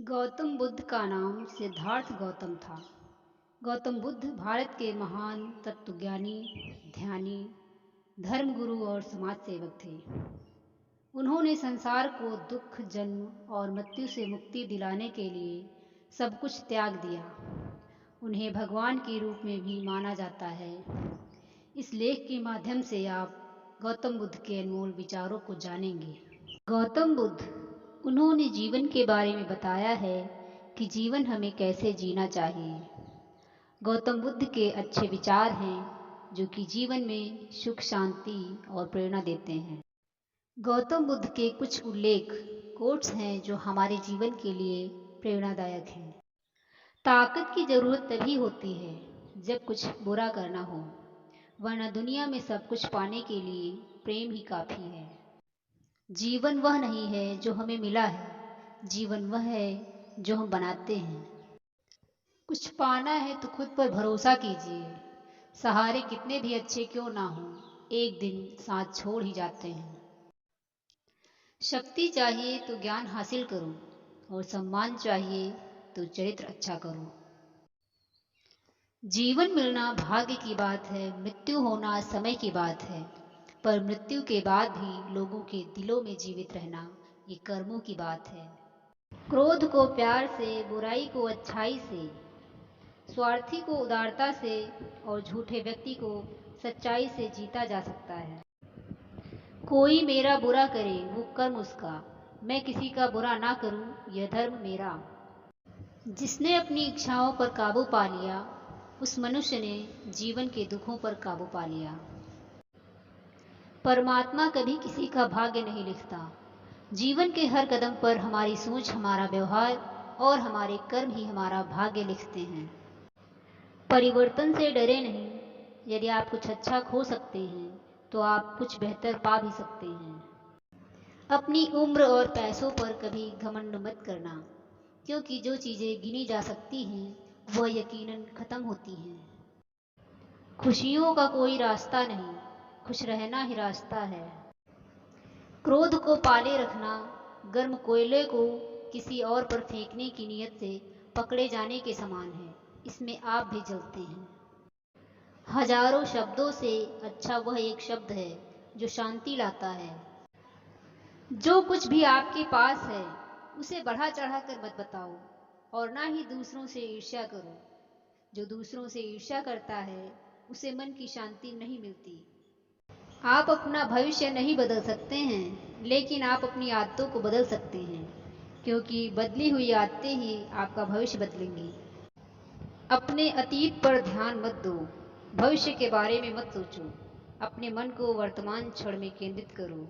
गौतम बुद्ध का नाम सिद्धार्थ गौतम था। गौतम बुद्ध भारत के महान तत्वज्ञानी, ध्यानी, धर्मगुरु और समाज सेवक थे। उन्होंने संसार को दुख, जन्म और मृत्यु से मुक्ति दिलाने के लिए सब कुछ त्याग दिया। उन्हें भगवान के रूप में भी माना जाता है। इस लेख के माध्यम से आप गौतम बुद्ध के अनमोल विचारों को जानेंगे। गौतम बुद्ध उन्होंने जीवन के बारे में बताया है कि जीवन हमें कैसे जीना चाहिए। गौतम बुद्ध के अच्छे विचार हैं जो कि जीवन में सुख, शांति और प्रेरणा देते हैं। गौतम बुद्ध के कुछ उल्लेख कोट्स हैं जो हमारे जीवन के लिए प्रेरणादायक हैं। ताकत की जरूरत तभी होती है जब कुछ बुरा करना हो, वरना दुनिया में सब कुछ पाने के लिए प्रेम ही काफी है। जीवन वह नहीं है जो हमें मिला है, जीवन वह है जो हम बनाते हैं। कुछ पाना है तो खुद पर भरोसा कीजिए। सहारे कितने भी अच्छे क्यों ना हो, एक दिन साथ छोड़ ही जाते हैं। शक्ति चाहिए तो ज्ञान हासिल करो, और सम्मान चाहिए तो चरित्र अच्छा करो। जीवन मिलना भाग्य की बात है, मृत्यु होना समय की बात है, पर मृत्यु के बाद भी लोगों के दिलों में जीवित रहना ये कर्मों की बात है। क्रोध को प्यार से, बुराई को अच्छाई से, स्वार्थी को उदारता से और झूठे व्यक्ति को सच्चाई से जीता जा सकता है। कोई मेरा बुरा करे वो कर्म उसका, मैं किसी का बुरा ना करूं यह धर्म मेरा। जिसने अपनी इच्छाओं पर काबू पा लिया, उस मनुष्य ने जीवन के दुखों पर काबू पा लिया। परमात्मा कभी किसी का भाग्य नहीं लिखता। जीवन के हर कदम पर हमारी सोच, हमारा व्यवहार और हमारे कर्म ही हमारा भाग्य लिखते हैं। परिवर्तन से डरे नहीं। यदि आप कुछ अच्छा खो सकते हैं तो आप कुछ बेहतर पा भी सकते हैं। अपनी उम्र और पैसों पर कभी घमंड मत करना, क्योंकि जो चीज़ें गिनी जा सकती हैं वह यकीनन खत्म होती हैं। खुशियों का कोई रास्ता नहीं, खुश रहना ही रास्ता है। क्रोध को पाले रखना गर्म कोयले को किसी और पर फेंकने की नीयत से पकड़े जाने के समान है। इसमें आप भी जलते हैं। हजारों शब्दों से अच्छा वह एक शब्द है जो शांति लाता है। जो कुछ भी आपके पास है उसे बढ़ा चढ़ा कर मत बताओ, और ना ही दूसरों से ईर्ष्या करो। जो दूसरों से ईर्ष्या करता है उसे मन की शांति नहीं मिलती। आप अपना भविष्य नहीं बदल सकते हैं, लेकिन आप अपनी आदतों को बदल सकते हैं, क्योंकि बदली हुई आदतें ही आपका भविष्य बदलेंगी। अपने अतीत पर ध्यान मत दो, भविष्य के बारे में मत सोचो। अपने मन को वर्तमान क्षण में केंद्रित करो।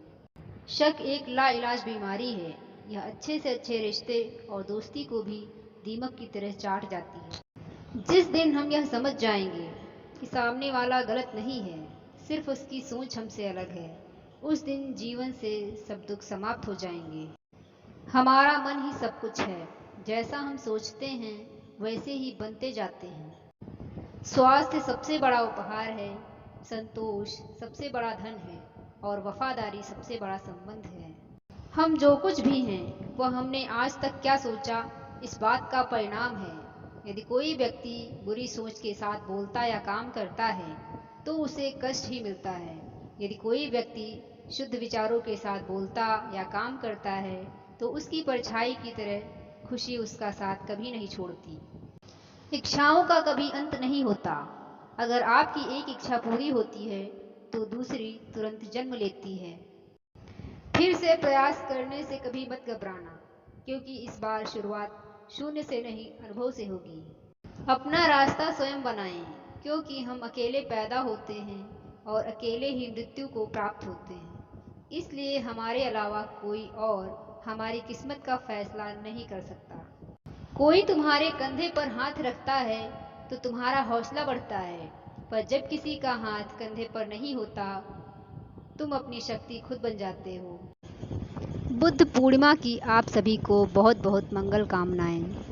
शक एक लाइलाज बीमारी है। यह अच्छे से अच्छे रिश्ते और दोस्ती को भी दीमक की तरह चाट जाती है। जिस दिन हम यह समझ जाएंगे कि सामने वाला गलत नहीं है, सिर्फ उसकी सोच हमसे अलग है, उस दिन जीवन से सब दुख समाप्त हो जाएंगे। हमारा मन ही सब कुछ है। जैसा हम सोचते हैं वैसे ही बनते जाते हैं। स्वास्थ्य सबसे बड़ा उपहार है, संतोष सबसे बड़ा धन है, और वफादारी सबसे बड़ा संबंध है। हम जो कुछ भी हैं वह हमने आज तक क्या सोचा, इस बात का परिणाम है। यदि कोई व्यक्ति बुरी सोच के साथ बोलता या काम करता है तो उसे कष्ट ही मिलता है। यदि कोई व्यक्ति शुद्ध विचारों के साथ बोलता या काम करता है तो उसकी परछाई की तरह खुशी उसका साथ कभी नहीं छोड़ती। इच्छाओं का कभी अंत नहीं होता। अगर आपकी एक इच्छा पूरी होती है तो दूसरी तुरंत जन्म लेती है। फिर से प्रयास करने से कभी मत घबराना, क्योंकि इस बार शुरुआत शून्य से नहीं, अनुभव से होगी। अपना रास्ता स्वयं बनाएं, क्योंकि हम अकेले पैदा होते हैं और अकेले ही मृत्यु को प्राप्त होते हैं। इसलिए हमारे अलावा कोई और हमारी किस्मत का फैसला नहीं कर सकता। कोई तुम्हारे कंधे पर हाथ रखता है तो तुम्हारा हौसला बढ़ता है, पर जब किसी का हाथ कंधे पर नहीं होता तुम अपनी शक्ति खुद बन जाते हो। बुद्ध पूर्णिमा की आप सभी को बहुत बहुत मंगल कामनाएं।